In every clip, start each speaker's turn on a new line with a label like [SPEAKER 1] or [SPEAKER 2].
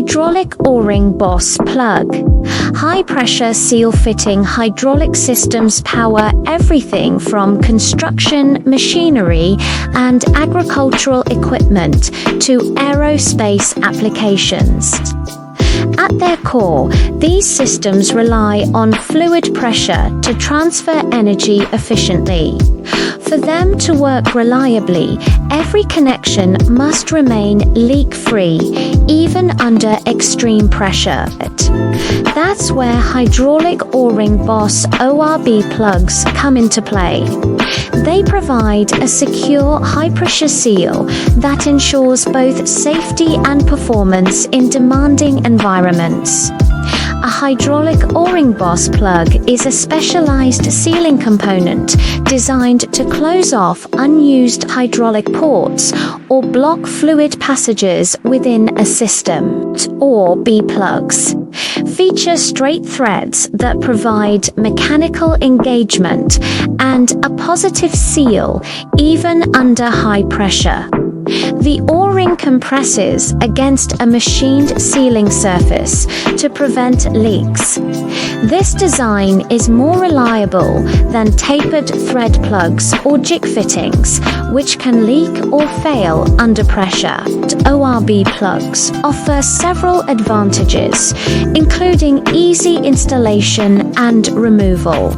[SPEAKER 1] Hydraulic O-ring Boss plug. High-pressure seal-fitting hydraulic systems power everything from construction machinery and agricultural equipment to aerospace applications. At their core, these systems rely on fluid pressure to transfer energy efficiently. For them to work reliably, every connection must remain leak-free, even under extreme pressure. That's where Hydraulic O-ring Boss ORB plugs come into play. They provide a secure high-pressure seal that ensures both safety and performance in demanding environments. A Hydraulic O-ring Boss plug is a specialized sealing component designed to close off unused hydraulic ports or block fluid passages within a system. ORB plugs feature straight threads that provide mechanical engagement and a positive seal even under high pressure. The O-ring compresses against a machined sealing surface to prevent leaks. This design is more reliable than tapered thread plugs or jig fittings, which can leak or fail under pressure. ORB plugs offer several advantages, including easy installation and removal,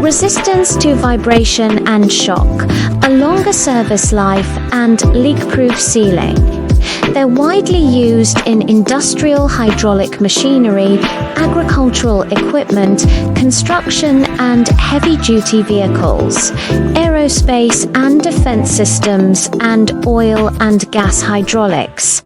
[SPEAKER 1] resistance to vibration and shock, a longer service life, and leak-proof sealing. They're widely used in industrial hydraulic machinery, agricultural equipment, construction and heavy-duty vehicles, aerospace and defense systems, and oil and gas hydraulics.